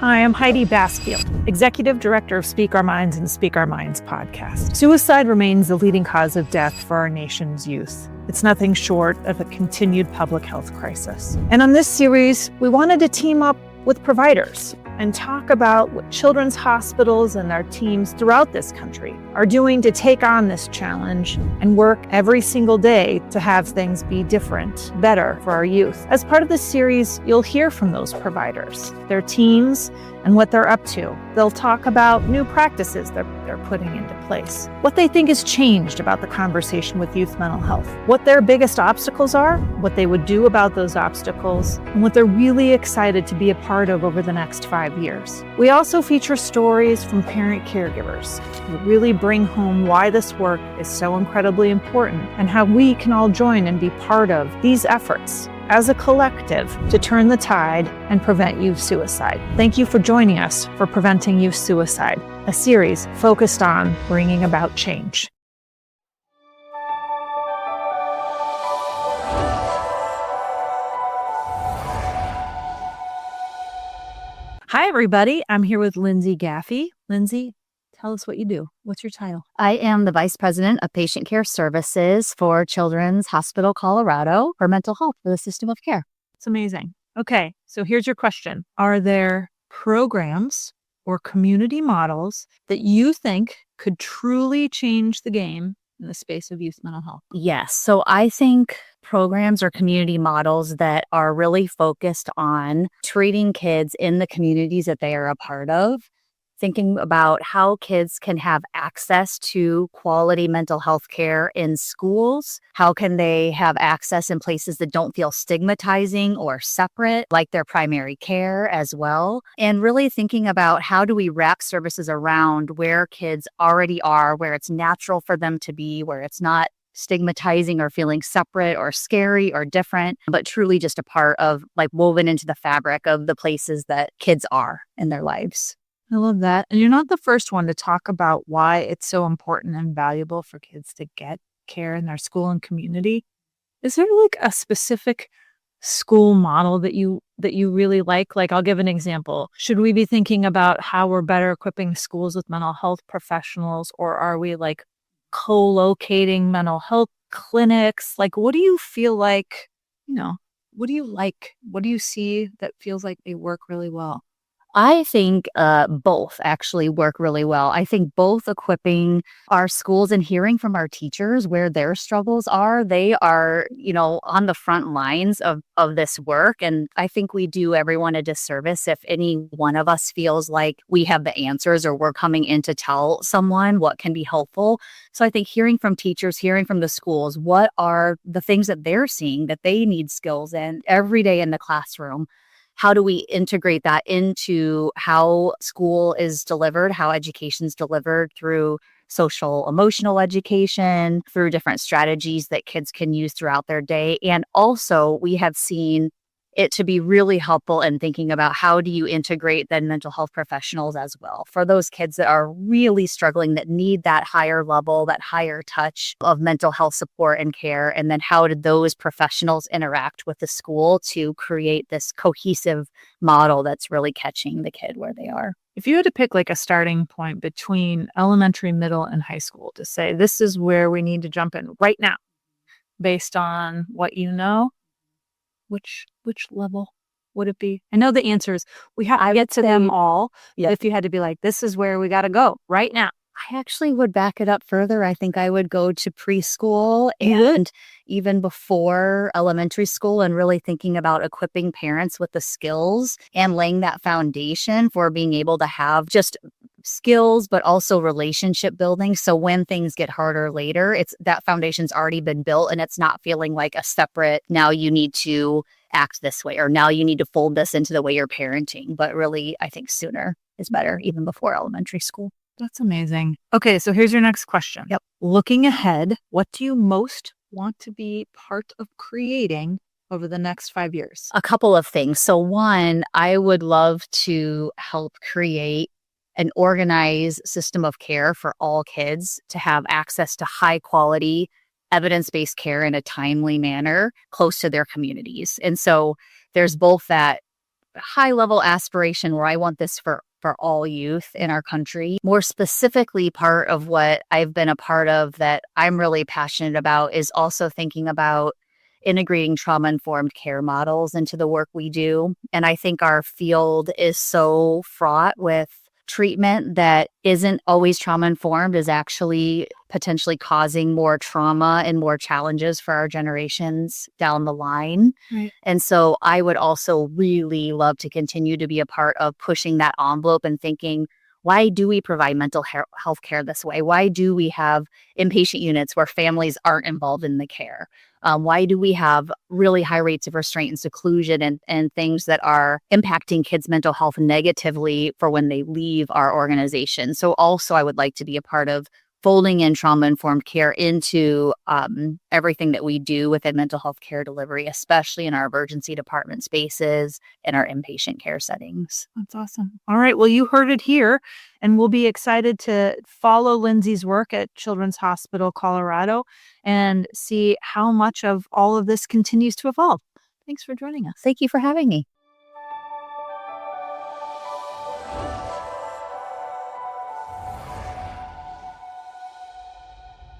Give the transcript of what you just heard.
Hi, I'm Heidi Basfield, Executive Director of Speak Our Minds and Speak Our Minds podcast. Suicide remains the leading cause of death for our nation's youth. It's nothing short of a continued public health crisis. And on this series, we wanted to team up with providers and talk about what children's hospitals and their teams throughout this country are doing to take on this challenge and work every single day to have things be different, better for our youth. As part of this series, you'll hear from those providers, their teams, and what they're up to. They'll talk about new practices that they're putting into place, what they think has changed about the conversation with youth mental health, what their biggest obstacles are, what they would do about those obstacles, and what they're really excited to be a part of over the next 5 years. We also feature stories from parent caregivers who really bring home why this work is so incredibly important and how we can all join and be part of these efforts as a collective to turn the tide and prevent youth suicide. Thank you for joining us for Preventing Youth Suicide, a series focused on bringing about change. Hi, everybody. I'm here with Lyndsay Gaffey. Lyndsay, tell us what you do. What's your title? I am the Vice President of Patient Care Services for Children's Hospital Colorado for mental health for the system of care. It's amazing. Okay, so here's your question. Are there programs or community models that you think could truly change the game in the space of youth mental health? Yes. So I think programs or community models that are really focused on treating kids in the communities that they are a part of, thinking about how kids can have access to quality mental health care in schools. How can they have access in places that don't feel stigmatizing or separate, like their primary care as well? And really thinking about how do we wrap services around where kids already are, where it's natural for them to be, where it's not stigmatizing or feeling separate or scary or different, but truly just a part of, like, woven into the fabric of the places that kids are in their lives. I love that. And you're not the first one to talk about why it's so important and valuable for kids to get care in their school and community. Is there like a specific school model that you really like? Like, I'll give an example. Should we be thinking about how we're better equipping schools with mental health professionals, or are we like co-locating mental health clinics? Like, what do you feel like, what do you like? What do you see that feels like they work really well? I think both actually work really well. I think both equipping our schools and hearing from our teachers where their struggles are. They are, on the front lines of this work. And I think we do everyone a disservice if any one of us feels like we have the answers or we're coming in to tell someone what can be helpful. So I think hearing from teachers, hearing from the schools, what are the things that they're seeing that they need skills in every day in the classroom? How do we integrate that into how school is delivered, how education is delivered through social emotional education, through different strategies that kids can use throughout their day? And also, we have seen it to be really helpful in thinking about how do you integrate then mental health professionals as well for those kids that are really struggling, that need that higher level, that higher touch of mental health support and care. And then how do those professionals interact with the school to create this cohesive model that's really catching the kid where they are? If you had to pick like a starting point between elementary, middle, and high school to say, this is where we need to jump in right now, based on what you know, which level would it be? I know the answers. We have to get to them all. Yeah. If you had to be like, this is where we got to go right now. I actually would back it up further. I think I would go to preschool and even before elementary school, and really thinking about equipping parents with the skills and laying that foundation for being able to have just skills, but also relationship building. So when things get harder later, it's that foundation's already been built and it's not feeling like a separate, now you need to act this way, or now you need to fold this into the way you're parenting. But really, I think sooner is better, even before elementary school. That's amazing. Okay, so here's your next question. Yep. Looking ahead, what do you most want to be part of creating over the next 5 years? A couple of things. So one, I would love to help create an organized system of care for all kids to have access to high quality, evidence-based care in a timely manner close to their communities. And so there's both that high level aspiration where I want this for all youth in our country. More specifically, part of what I've been a part of that I'm really passionate about is also thinking about integrating trauma-informed care models into the work we do. And I think our field is so fraught with treatment that isn't always trauma-informed, is actually potentially causing more trauma and more challenges for our generations down the line. Right. And so I would also really love to continue to be a part of pushing that envelope and thinking, why do we provide mental health care this way? Why do we have inpatient units where families aren't involved in the care? Why do we have really high rates of restraint and seclusion and things that are impacting kids' mental health negatively for when they leave our organization? So also I would like to be a part of folding in trauma-informed care into everything that we do within mental health care delivery, especially in our emergency department spaces and our inpatient care settings. That's awesome. All right. Well, you heard it here, and we'll be excited to follow Lyndsay's work at Children's Hospital Colorado and see how much of all of this continues to evolve. Thanks for joining us. Thank you for having me.